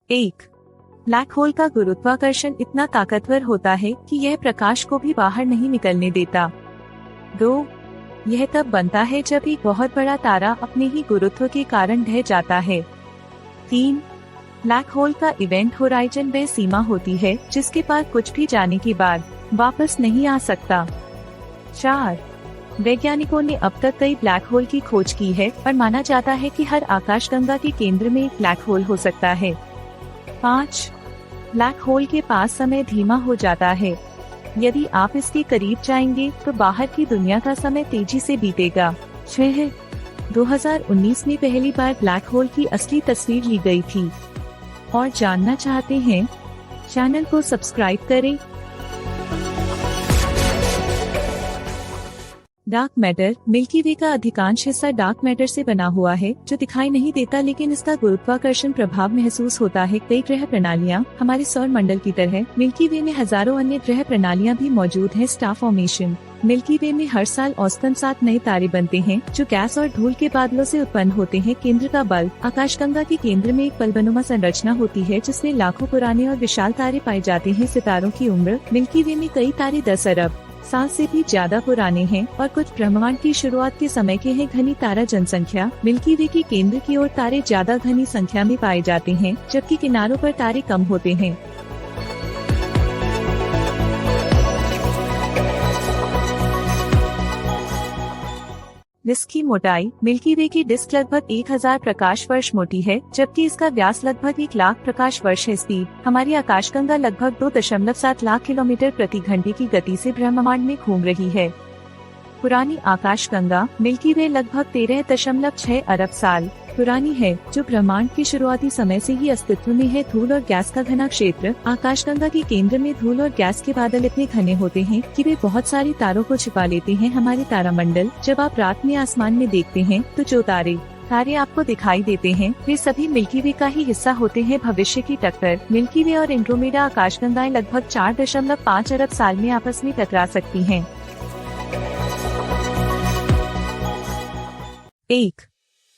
एक, black hole का गुरुत्वाकर्षण इतना ताकतवर होता है कि यह प्रकाश को भी बाहर नहीं निकलने देता। 2, यह तब बनता है जब एक बहुत बड़ा तारा अपने ही गुरुत्व के कारण ढह जाता है। 3, ब्लैक होल का इवेंट होराइजन वह सीमा होती है जिसके पार कुछ भी जाने के बाद वापस नहीं आ सकता। 4, वैज्ञानिकों ने अब तक कई ब्लैक होल की खोज की है और माना जाता है कि हर आकाशगंगा के केंद्र में एक ब्लैक होल हो सकता है। 5, ब्लैक होल के पास समय धीमा हो जाता है। यदि आप इसके करीब जाएंगे तो बाहर की दुनिया का समय तेजी से बीतेगा। 6, 2019 में पहली बार ब्लैक होल की असली तस्वीर ली गई थी। और जानना चाहते हैं? चैनल को सब्सक्राइब करें। Dark matter. मिल्की वे का अधिकांश हिस्सा डार्क मैटर से बना हुआ है जो दिखाई नहीं देता, लेकिन इसका गुरुत्वाकर्षण प्रभाव महसूस होता है। कई ग्रह प्रणालियां हमारे सौर मंडल की तरह मिल्की वे में हजारों अन्य ग्रह प्रणालियां भी मौजूद हैं। Star formation. मिल्की वे में हर साल औसतन 7 नए तारे बनते हैं जो गैस और धूल के बादलों से उत्पन्न होते हैं। केंद्र का बल्ब। आकाशगंगा के केंद्र में एक बल्बनुमा संरचना होती है जिसमें लाखों पुराने और विशाल तारे पाए जाते हैं। सितारों की उम्र। मिल्की वे में कई तारे 10 अरब साल से भी ज्यादा पुराने हैं और कुछ ब्रह्मांड की शुरुआत के समय के हैं। घनी तारा जनसंख्या। मिल्की वे के केंद्र की ओर तारे ज्यादा घनी संख्या में पाए जाते हैं जबकि किनारों पर तारे कम होते हैं। डिस्क की मोटाई। मिल्की वे की डिस्क लगभग 1000 प्रकाश वर्ष मोटी है जबकि इसका व्यास लगभग 1 लाख प्रकाश वर्ष है। स्पीड। हमारी आकाशगंगा लगभग 2.7 लाख किलोमीटर प्रति घंटे की गति से ब्रह्मांड में घूम रही है। पुरानी आकाशगंगा। मिल्की वे लगभग 13.6 अरब साल पुरानी है जो ब्रह्मांड के शुरुआती समय से ही अस्तित्व में है। धूल और गैस का घना क्षेत्र। आकाशगंगा के केंद्र में धूल और गैस के बादल इतने घने होते हैं कि वे बहुत सारी तारों को छिपा लेते हैं। हमारे तारामंडल। जब आप रात में आसमान में देखते हैं तो जो तारे आपको दिखाई देते हैं वे सभी मिल्की वे का ही हिस्सा होते हैं। भविष्य की टक्कर। मिल्की वे और एंड्रोमेडा आकाशगंगाएं लगभग 4.5 अरब साल में आपस में टकरा सकती हैं। 1,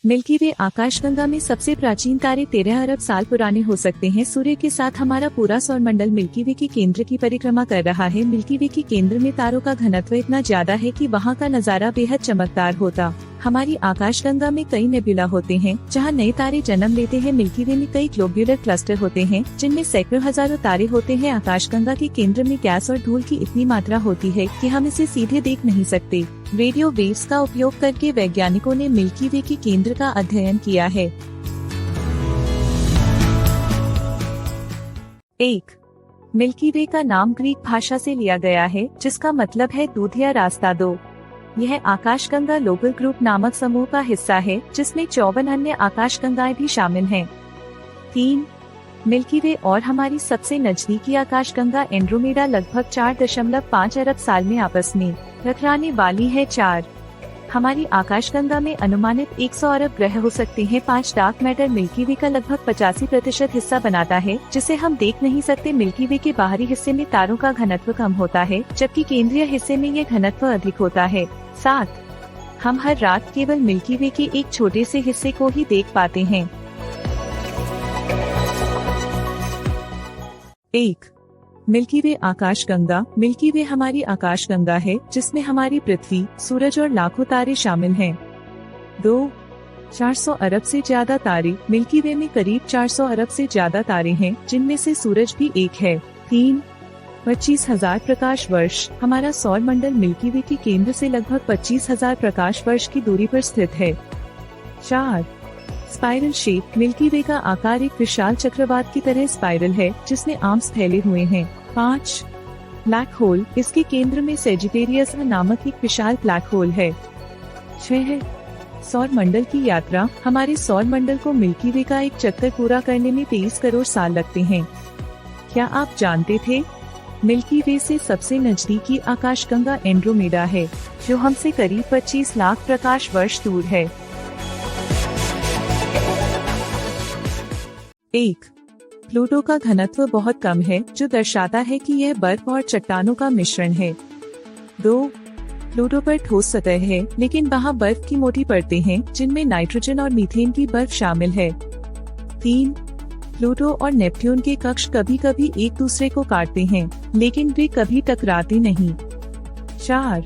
मिल्की वे आकाशगंगा में सबसे प्राचीन तारे 13 अरब साल पुराने हो सकते हैं। सूर्य के साथ हमारा पूरा सौरमंडल मिल्की वे के केंद्र की परिक्रमा कर रहा है। मिल्की वे के केंद्र में तारों का घनत्व इतना ज्यादा है कि वहाँ का नजारा बेहद चमकदार होता। हमारी आकाशगंगा में कई नेबुला होते हैं जहाँ नए तारे जन्म लेते हैं। मिल्की वे में कई ग्लोब्यूलर क्लस्टर होते हैं जिनमें सैकड़ों हजारों तारे होते हैं। आकाशगंगा के केंद्र में गैस और धूल की इतनी मात्रा होती है कि हम इसे सीधे देख नहीं सकते। रेडियो वेव्स का उपयोग करके वैज्ञानिकों ने मिल्की वे के केंद्र का अध्ययन किया है। 1, मिल्की वे का नाम ग्रीक भाषा से लिया गया है जिसका मतलब है दूध या रास्ता दो। यह आकाशगंगा लोकल ग्रुप नामक समूह का हिस्सा है जिसमें 54 अन्य आकाशगंगाएं भी शामिल हैं। 3, मिल्की वे और हमारी सबसे नजदीकी आकाशगंगा एंड्रोमेडा लगभग 4.5 अरब साल में आपस में टकराने वाली है। 4, हमारी आकाशगंगा में अनुमानित 100 अरब ग्रह हो सकते हैं। 5, डार्क मैटर मिल्की वे का लगभग 85% हिस्सा बनाता है जिसे हम देख नहीं सकते। मिल्की वे के बाहरी हिस्से में तारों का घनत्व कम होता है जबकि केंद्रीय हिस्से में यह घनत्व अधिक होता है। 7, हम हर रात केवल मिल्की वे के एक छोटे से हिस्से को ही देख पाते हैं। 1, मिल्की वे आकाशगंगा। मिल्की वे हमारी आकाशगंगा है जिसमें हमारी पृथ्वी, सूरज और लाखों तारे शामिल हैं। 2, 400 अरब से ज्यादा तारे। मिल्की वे में करीब 400 अरब से ज्यादा तारे हैं जिनमें से सूरज भी एक है। 3, 25,000 प्रकाश वर्ष। हमारा सौर मंडल मिल्की वे के केंद्र से लगभग 25,000 प्रकाश वर्ष की दूरी पर स्थित है। 4, स्पाइरल शेप। मिल्की वे का आकार एक विशाल चक्रवात की तरह स्पाइरल है जिसमें आर्म्स फैले हुए हैं। 5, ब्लैक होल। इसके केंद्र में सेजिटेरियस नामक एक विशाल ब्लैक होल है। 6, सौर मंडल की यात्रा। हमारे सौर मंडल को मिल्की वे का एक चक्कर पूरा करने में 23 करोड़ साल लगते हैं। क्या आप जानते थे? मिल्की वे से सबसे नजदीकी आकाशगंगा एंड्रोमेडा है जो हमसे करीब 25 लाख प्रकाश वर्ष दूर है। 1, प्लूटो का घनत्व बहुत कम है जो दर्शाता है कि यह बर्फ और चट्टानों का मिश्रण है। 2, प्लूटो पर ठोस सतह है लेकिन वहाँ बर्फ की मोटी परतें हैं जिनमें नाइट्रोजन और मीथेन की बर्फ शामिल है। 3, प्लूटो और नेपट्यून के कक्ष कभी कभी एक दूसरे को काटते हैं, लेकिन वे कभी टकराते नहीं। 4.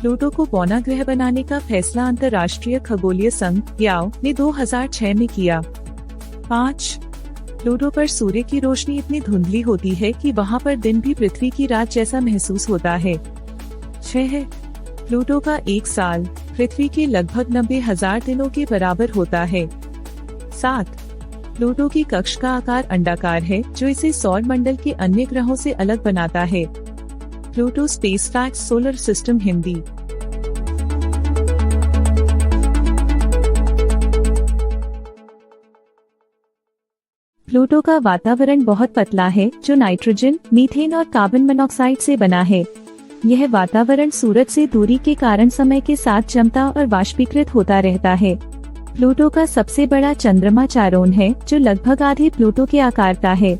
प्लूटो को बौना ग्रह बनाने का फैसला अंतर्राष्ट्रीय खगोलीय संघ (IAO) ने 2006 में किया। 5. प्लूटो पर सूर्य की रोशनी इतनी धुंधली होती है कि वहां पर दिन भी पृथ्वी की रात जैसा महसूस होता है। 6. प्लूटो का एक साल पृथ्वी के लगभग 90,000 दिनों के बराबर होता है। 7. प्लूटो की कक्ष का आकार अंडाकार है, जो इसे सौर मंडल के अन्य ग्रहों से अलग बनाता है। Pluto space facts solar system Hindi. Pluto का वातावरण बहुत पतला है, जो नाइट्रोजन, मीथेन और कार्बन मोनोऑक्साइड से बना है। यह वातावरण सूरज से दूरी के कारण समय के साथ जमता और वाष्पीकृत होता रहता है। प्लूटो का सबसे बड़ा चंद्रमा चारोन है, जो लगभग आधे प्लूटो के आकार का है।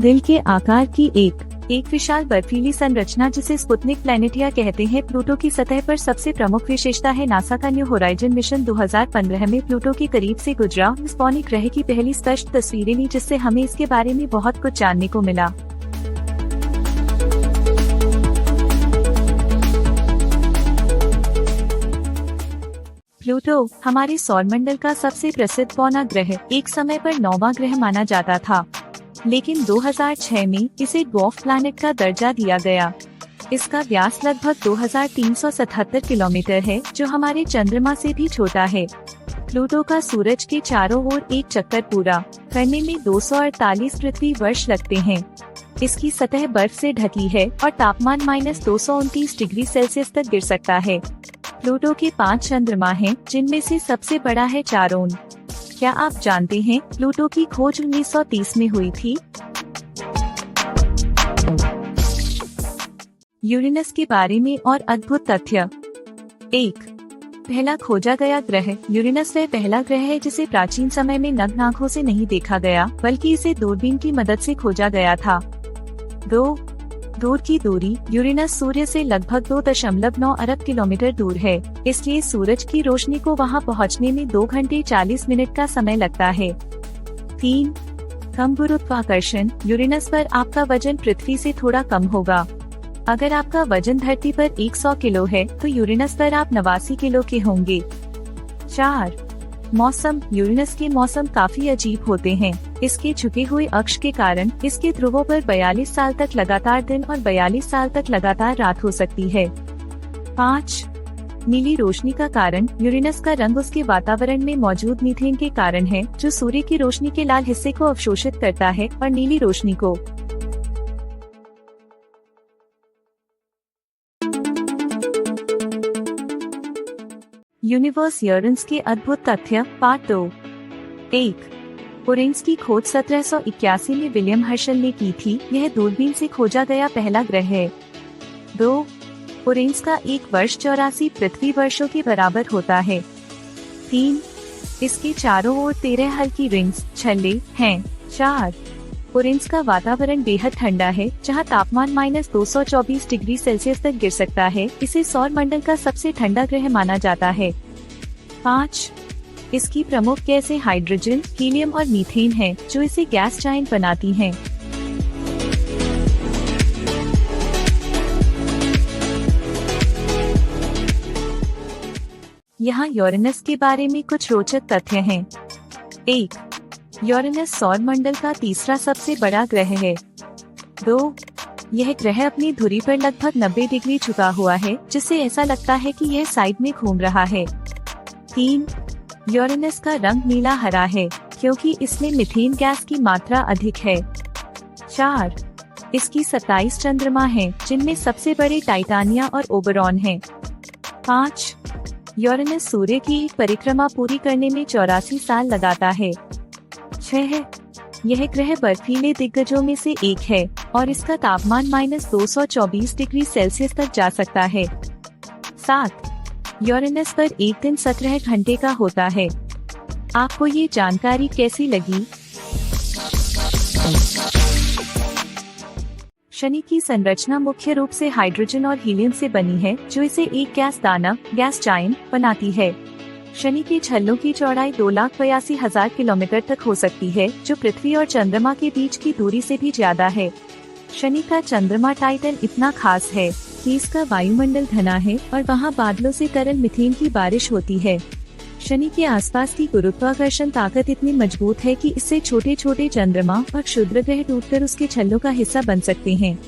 दिल के आकार की एक विशाल बर्फीली संरचना, जिसे स्पुतनिक प्लैनेटिया कहते हैं। प्लूटो की सतह पर सबसे प्रमुख विशेषता है नासा का न्यू होराइजन मिशन 2015 में प्लूटो के करीब से गुजरा। इस पौने ग्रह की पहली स्पष्ट तस्वीरें ली, जिससे हमें इसके बारे में बहुत कुछ जानने को मिला। प्लूटो हमारे सौरमंडल का सबसे प्रसिद्ध बौना ग्रह, एक समय पर 9वां ग्रह माना जाता था, लेकिन 2006 में इसे ड्वार्फ प्लैनेट का दर्जा दिया गया। इसका व्यास लगभग 2377 किलोमीटर है, जो हमारे चंद्रमा से भी छोटा है। प्लूटो का सूरज के चारों ओर एक चक्कर पूरा करने में 248 पृथ्वी वर्ष लगते हैं। इसकी सतह बर्फ से ढकी है और तापमान -229 डिग्री सेल्सियस तक गिर सकता है। प्लूटो के 5 चंद्रमा हैं, जिनमें से सबसे बड़ा है चारोन। क्या आप जानते हैं प्लूटो की खोज 1930 में हुई थी? यूरेनस के बारे में और अद्भुत तथ्य। 1. पहला खोजा गया ग्रह। यूरेनस वह पहला ग्रह है जिसे प्राचीन समय में नग्न आँखों से नहीं देखा गया, बल्कि इसे दूरबीन की मदद से खोजा गया था। 2. दूर की दूरी। यूरेनस सूर्य से लगभग 2.9 अरब किलोमीटर दूर है, इसलिए सूरज की रोशनी को वहां पहुंचने में 2 घंटे 40 मिनट का समय लगता है। 3. कम गुरुत्वाकर्षण। यूरेनस पर आपका वजन पृथ्वी से थोड़ा कम होगा। अगर आपका वजन धरती पर 100 किलो है, तो यूरेनस पर आप 89 किलो के होंगे। 4. मौसम। यूरेनस के मौसम काफी अजीब होते हैं। इसके झुके हुए अक्ष के कारण इसके ध्रुवों पर 42 साल तक लगातार दिन और 42 साल तक लगातार रात हो सकती है। 5. नीली रोशनी का कारण। यूरेनस का रंग उसके वातावरण में मौजूद मीथेन के कारण है, जो सूर्य की रोशनी के लाल हिस्से को अवशोषित करता है और नीली रोशनी को। यूनिवर्स यूरेनस के अद्भुत तथ्य पार्ट 2। 1. उरेनस की खोज 1781 में विलियम हर्शल ने की थी। यह दूरबीन से खोजा गया पहला ग्रह है। 2. उरेनस का एक वर्ष 84 पृथ्वी वर्षों के बराबर होता है। 3. इसके चारों ओर 13 हल्की रिंग्स छल्ले हैं। 4. उरेनस का वातावरण बेहद ठंडा है, जहां तापमान -224 डिग्री सेल्सियस तक गिर सकता है। इसे सौर मंडल का सबसे ठंडा ग्रह माना जाता है। 5. इसकी प्रमुख गैसें हाइड्रोजन, हीलियम और मीथेन हैं, जो इसे गैस जाइंट बनाती हैं। यहाँ यूरेनस के बारे में कुछ रोचक तथ्य हैं। 1. यूरेनस सौर मंडल का तीसरा सबसे बड़ा ग्रह है। 2. यह ग्रह अपनी धुरी पर लगभग 90 डिग्री झुका हुआ है, जिससे ऐसा लगता है कि यह साइड में घूम रहा है। 3. यूरेनस का रंग नीला हरा है, क्योंकि इसमें मीथेन गैस की मात्रा अधिक है। 4. इसकी 27 चंद्रमा हैं, जिनमें सबसे बड़े टाइटानिया और ओबेरॉन हैं। 5. यूरेनस सूर्य की एक परिक्रमा पूरी करने में 84 साल लगाता है। 6. यह ग्रह बर्फीले दिग्गजों में से एक है और इसका तापमान -224 डिग्री सेल्सियस तक जा सकता है। 7. यूरेनस पर एक दिन 17 घंटे का होता है। आपको ये जानकारी कैसी लगी? शनि की संरचना मुख्य रूप से हाइड्रोजन और हीलियम से बनी है, जो इसे एक गैस दानव गैस जाइंट बनाती है। शनि के छल्लों की चौड़ाई 2,82,000 किलोमीटर तक हो सकती है, जो पृथ्वी और चंद्रमा के बीच की दूरी से भी ज्यादा है। शनि का चंद्रमा टाइटन इतना खास है कि इसका वायुमंडल घना है और वहाँ बादलों से तरल मीथेन की बारिश होती है। शनि के आसपास की गुरुत्वाकर्षण ताकत इतनी मजबूत है कि इससे छोटे छोटे चंद्रमा और क्षुद्र ग्रह टूटकर उसके छल्लों का हिस्सा बन सकते हैं।